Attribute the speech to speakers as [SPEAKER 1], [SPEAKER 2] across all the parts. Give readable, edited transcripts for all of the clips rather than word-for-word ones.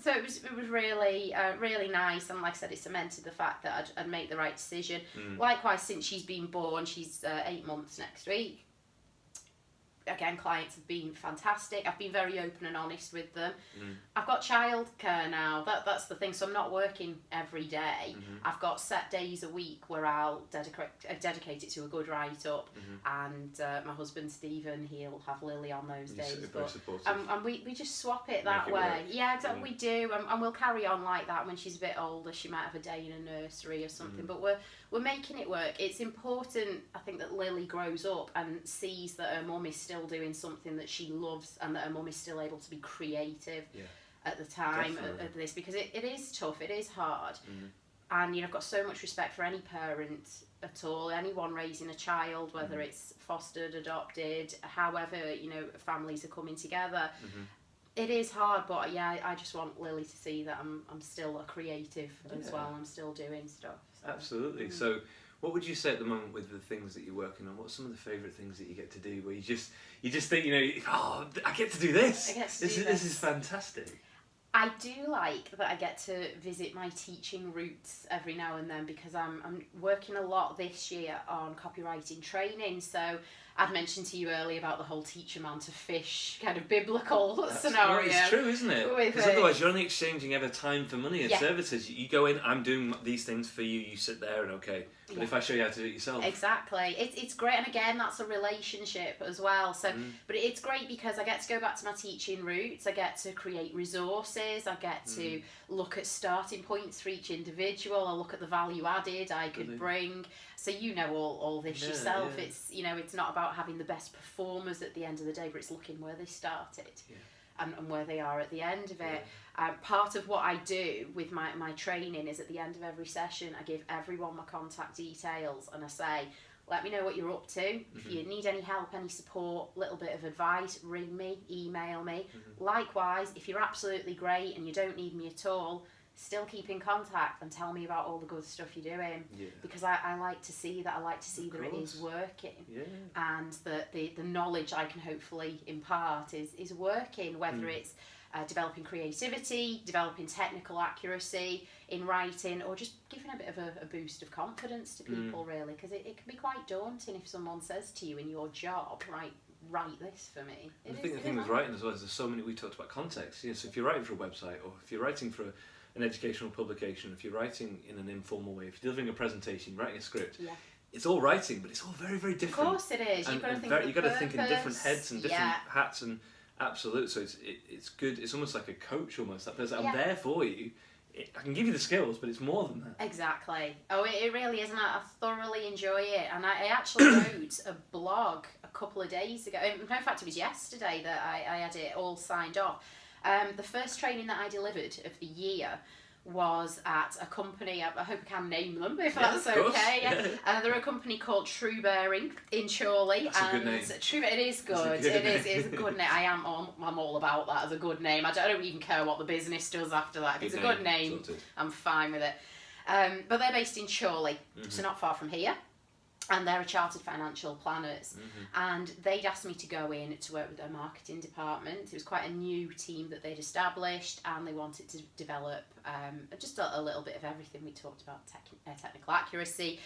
[SPEAKER 1] so it was really really nice, and like I said, it cemented the fact that I'd made the right decision. Likewise, since she's been born, she's 8 months next week. Again, clients have been fantastic. I've been very open and honest with them. I've got childcare now. That's the thing. So I'm not working every day. I've got set days a week where I'll dedicate it to a good write-up. And my husband, Stephen, he'll have Lily on those days. And we just swap it that way. Yeah, exactly. We do. And we'll carry on like that. When she's a bit older, she might have a day in a nursery or something. But we're making it work. It's important, I think, that Lily grows up and sees that her mum is still doing something that she loves, and that her mum is still able to be creative at the time of this, because it is tough, it is hard. And I've got so much respect for any parent at all, anyone raising a child, whether it's fostered, adopted, however families are coming together. It is hard, but I just want Lily to see that I'm still a creative as well. I'm still doing stuff. So.
[SPEAKER 2] Absolutely. So what would you say at the moment with the things that you're working on? What's some of the favourite things that you get to do, where you just think, I get to do this. This is fantastic.
[SPEAKER 1] I do like that I get to visit my teaching roots every now and then, because I'm working a lot this year on copywriting training. So I'd mentioned to you earlier about the whole teach a man to fish kind of biblical scenario.
[SPEAKER 2] Well, it's true, isn't it? Because otherwise you're only exchanging ever time for money and services. You go in, I'm doing these things for you, you sit there and okay. But if I show you how to do it yourself.
[SPEAKER 1] Exactly. It's great, and again, that's a relationship as well. So, but it's great because I get to go back to my teaching roots, I get to create resources, I get to look at starting points for each individual, I look at the value added I could bring. So all this yourself. Yeah. It's not about having the best performers at the end of the day, but it's looking where they started and where they are at the end of it. Part of what I do with my training is at the end of every session, I give everyone my contact details and I say, let me know what you're up to. If you need any help, any support, little bit of advice, ring me, email me. Likewise, if you're absolutely great and you don't need me at all, still keep in contact and tell me about all the good stuff you're doing, because I like to see that. I like to see that it is working, and that the knowledge I can hopefully impart is working, whether it's developing creativity, developing technical accuracy in writing, or just giving a bit of a boost of confidence to people, really, because it can be quite daunting if someone says to you in your job, write this for me.
[SPEAKER 2] I think the thing with writing as well is there's so many, we talked about context, so if you're writing for a website, or if you're writing for an educational publication, if you're writing in an informal way, if you're delivering a presentation, writing a script, it's all writing, but it's all very, very different.
[SPEAKER 1] Of course it is. You've got to think
[SPEAKER 2] in different heads and different hats, and absolute. So it's good. It's almost like a coach almost. That person, I'm there for you. I can give you the skills, but it's more than that.
[SPEAKER 1] Exactly. Oh, it really is, and I thoroughly enjoy it. And I actually wrote a blog a couple of days ago. In fact, it was yesterday that I had it all signed off. The first training that I delivered of the year was at a company, I hope I can name them if that's okay. They're a company called True Bearing in Chorley.
[SPEAKER 2] That's a good name.
[SPEAKER 1] It is good. It is a good name. I'm all about that as a good name. I don't even care what the business does after that. If it's a good name, I'm fine with it. But they're based in Chorley, so not far from here. And they're a chartered financial planners, and they'd asked me to go in to work with their marketing department. It was quite a new team that they'd established, and they wanted to develop just a little bit of everything. We talked about technical accuracy,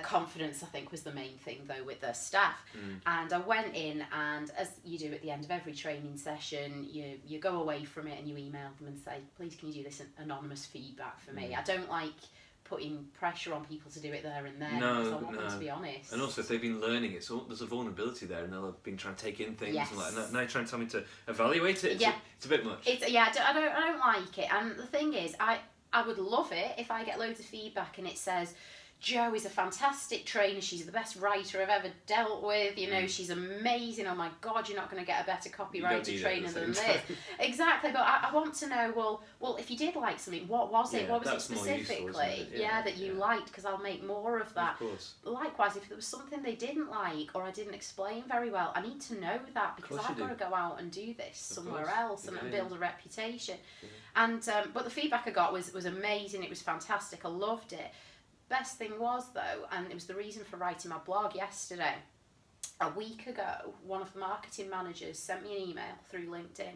[SPEAKER 1] confidence, I think, was the main thing though with their staff. And I went in, and as you do at the end of every training session, you go away from it and you email them and say, please can you do this anonymous feedback for me? I don't like putting pressure on people to do it there and then, because I want them to be honest.
[SPEAKER 2] And also, if they've been learning it, so there's a vulnerability there, and they'll have been trying to take in things, and now you're trying to tell me to evaluate it. It's a bit much.
[SPEAKER 1] I don't like it. And the thing is, I would love it if I get loads of feedback and it says, Jo is a fantastic trainer, she's the best writer I've ever dealt with, she's amazing, oh my god, you're not going to get a better copywriter trainer than this. Exactly, but I want to know, well, if you did like something, what was it? What was it specifically that you liked? Because I'll make more of that.
[SPEAKER 2] Of course.
[SPEAKER 1] Likewise, if there was something they didn't like, or I didn't explain very well, I need to know that, because I've got to go out and do this somewhere else and build a reputation. And but the feedback I got was amazing, it was fantastic, I loved it. Best thing was though, and it was the reason for writing my blog yesterday, a week ago, one of the marketing managers sent me an email through LinkedIn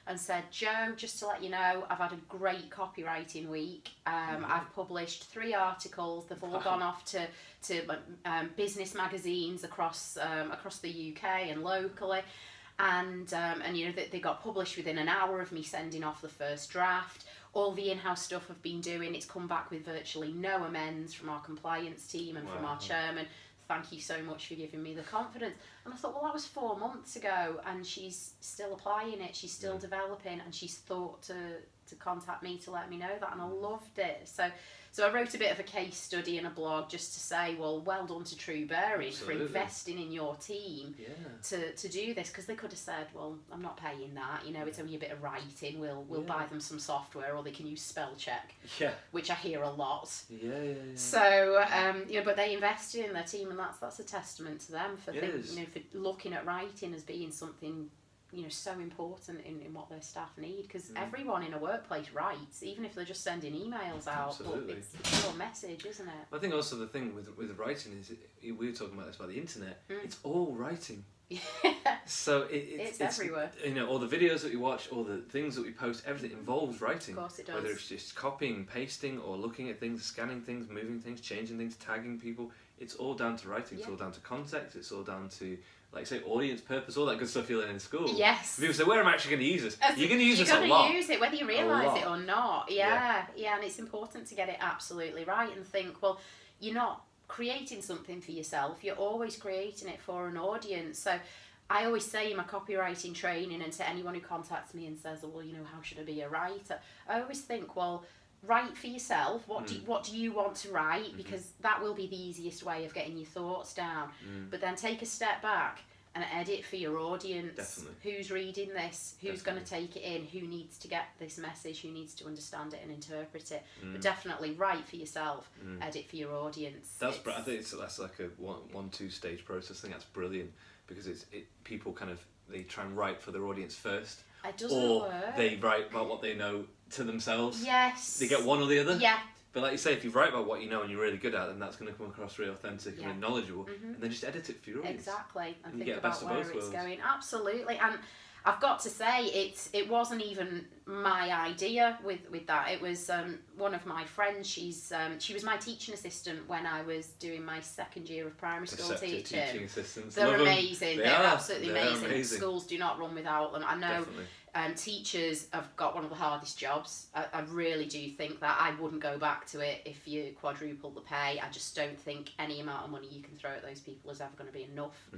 [SPEAKER 1] and said, Joe, just to let you know, I've had a great copywriting week. I've published 3 articles. They've all gone off to business magazines across the UK and locally. And you know, they got published within an hour of me sending off the first draft. All the in-house stuff I've been doing, it's come back with virtually no amends from our compliance team and from our chairman. Thank you so much for giving me the confidence. And I thought, well, that was 4 months ago, and she's still applying it, she's still developing, and she's thought to contact me to let me know that, and I loved it. So I wrote a bit of a case study in a blog just to say, well done to True Bearing for investing in your team to do this, because they could have said, well, I'm not paying that, you know, it's only a bit of writing, we'll buy them some software, or they can use spell check, which I hear a lot. So you know, but they invested in their team, and that's a testament to them for for looking at writing as being something, you know, so important in what their staff need, because everyone in a workplace writes, even if they're just sending emails out.
[SPEAKER 2] Absolutely.
[SPEAKER 1] It's your message, isn't it?
[SPEAKER 2] I think also the thing with writing is, we were talking about this about the internet, it's all writing. So it's
[SPEAKER 1] everywhere.
[SPEAKER 2] You know, all the videos that we watch, all the things that we post, everything involves writing.
[SPEAKER 1] Of course it does.
[SPEAKER 2] Whether it's just copying, pasting, or looking at things, scanning things, moving things, changing things, tagging people, it's all down to writing. It's all down to context. It's all down to, like, say, audience purpose, all that good stuff you learn in school.
[SPEAKER 1] Yes.
[SPEAKER 2] People say, where am I actually going to use this? You're going to use this a lot.
[SPEAKER 1] You're going to use it, whether you realise it or not. Yeah, and it's important to get it absolutely right and think, well, you're not creating something for yourself, you're always creating it for an audience. So I always say in my copywriting training, and to anyone who contacts me and says, oh, well, you know, how should I be a writer? I always think, well, write for yourself. What do you want to write? Because that will be the easiest way of getting your thoughts down. But then take a step back and edit for your audience.
[SPEAKER 2] Definitely.
[SPEAKER 1] Who's reading this? Who's going to take it in? Who needs to get this message? Who needs to understand it and interpret it? But definitely write for yourself, edit for your audience.
[SPEAKER 2] I think that's like a 1-2 stage process. I think that's brilliant, because people kind of, they try and write for their audience first.
[SPEAKER 1] It doesn't
[SPEAKER 2] or
[SPEAKER 1] work.
[SPEAKER 2] They write about what they know to themselves.
[SPEAKER 1] Yes.
[SPEAKER 2] They get one or the other.
[SPEAKER 1] Yeah.
[SPEAKER 2] But like you say, if you write about what you know and you're really good at, then that's going to come across really authentic and knowledgeable. And then just edit it for your audience.
[SPEAKER 1] Exactly. And
[SPEAKER 2] you
[SPEAKER 1] think
[SPEAKER 2] get the best
[SPEAKER 1] about
[SPEAKER 2] of
[SPEAKER 1] where
[SPEAKER 2] both
[SPEAKER 1] it's
[SPEAKER 2] worlds.
[SPEAKER 1] going. Absolutely. And I've got to say, it wasn't even my idea with that. It was one of my friends. she was my teaching assistant when I was doing my second year of primary school teaching.
[SPEAKER 2] Teaching assistants.
[SPEAKER 1] They're
[SPEAKER 2] Love
[SPEAKER 1] amazing.
[SPEAKER 2] them.
[SPEAKER 1] They're absolutely
[SPEAKER 2] They're
[SPEAKER 1] amazing. Schools do not run without them. I know. Teachers have got one of the hardest jobs. I really do think that. I wouldn't go back to it if you quadruple the pay. I just don't think any amount of money you can throw at those people is ever going to be enough.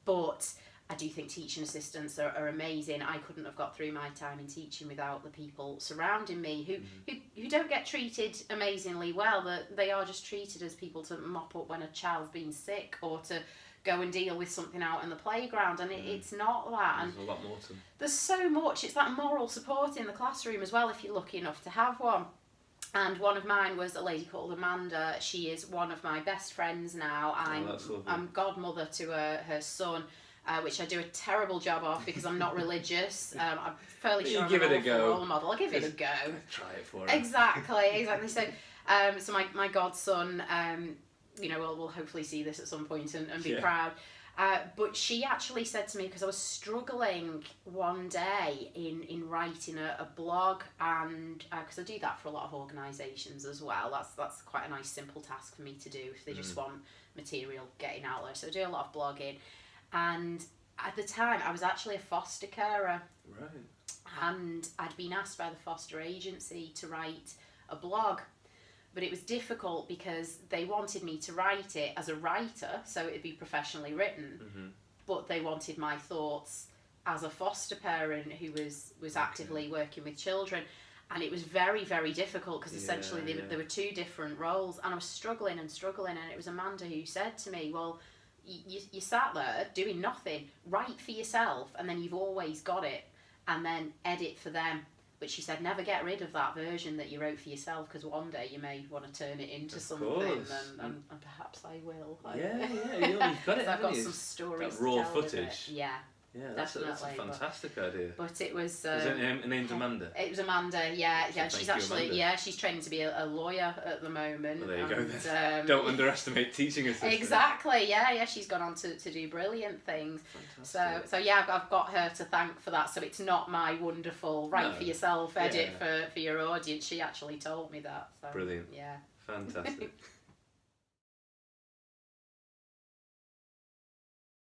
[SPEAKER 1] But I do think teaching assistants are amazing. I couldn't have got through my time in teaching without the people surrounding me who don't get treated amazingly well. They are just treated as people to mop up when a child's been sick, or to go and deal with something out in the playground, and it's not that.
[SPEAKER 2] There's a lot more to them.
[SPEAKER 1] There's so much. It's that moral support in the classroom as well, if you're lucky enough to have one. And one of mine was a lady called Amanda. She is one of my best friends now. I'm godmother to her son, which I do a terrible job of because I'm not religious. I'm fairly sure I'm an awful role model. I'll give it a go.
[SPEAKER 2] Try it for him.
[SPEAKER 1] Exactly. So my godson, you know, will hopefully see this at some point and be proud. But she actually said to me, because I was struggling one day in writing a blog, and because I do that for a lot of organisations as well. That's quite a nice simple task for me to do if they just want material getting out there. So I do a lot of blogging, and at the time I was actually a foster carer.
[SPEAKER 2] Right.
[SPEAKER 1] And I'd been asked by the foster agency to write a blog. But it was difficult because they wanted me to write it as a writer, so it'd be professionally written, but they wanted my thoughts as a foster parent who was actively working with children. And it was very, very difficult because essentially there were two different roles, and I was struggling, and it was Amanda who said to me, well, you sat there doing nothing, write for yourself, and then you've always got it, and then edit for them. But she said, never get rid of that version that you wrote for yourself, because one day you may want to turn it into something, and perhaps I will.
[SPEAKER 2] You've got it.
[SPEAKER 1] I've got some stories
[SPEAKER 2] that raw
[SPEAKER 1] to tell
[SPEAKER 2] footage.
[SPEAKER 1] Yeah.
[SPEAKER 2] Yeah, that's a fantastic idea.
[SPEAKER 1] But it was.
[SPEAKER 2] Is her name's Amanda?
[SPEAKER 1] It was Amanda. Yeah.
[SPEAKER 2] So
[SPEAKER 1] she's actually she's training to be a lawyer at the moment.
[SPEAKER 2] Well, there you go. Then. Don't underestimate teaching assistants.
[SPEAKER 1] Exactly. Yeah. She's gone on to do brilliant things.
[SPEAKER 2] Fantastic.
[SPEAKER 1] So yeah, I've got her to thank for that. So it's not my wonderful write for yourself edit for your audience. She actually told me that. So,
[SPEAKER 2] brilliant.
[SPEAKER 1] Yeah.
[SPEAKER 2] Fantastic.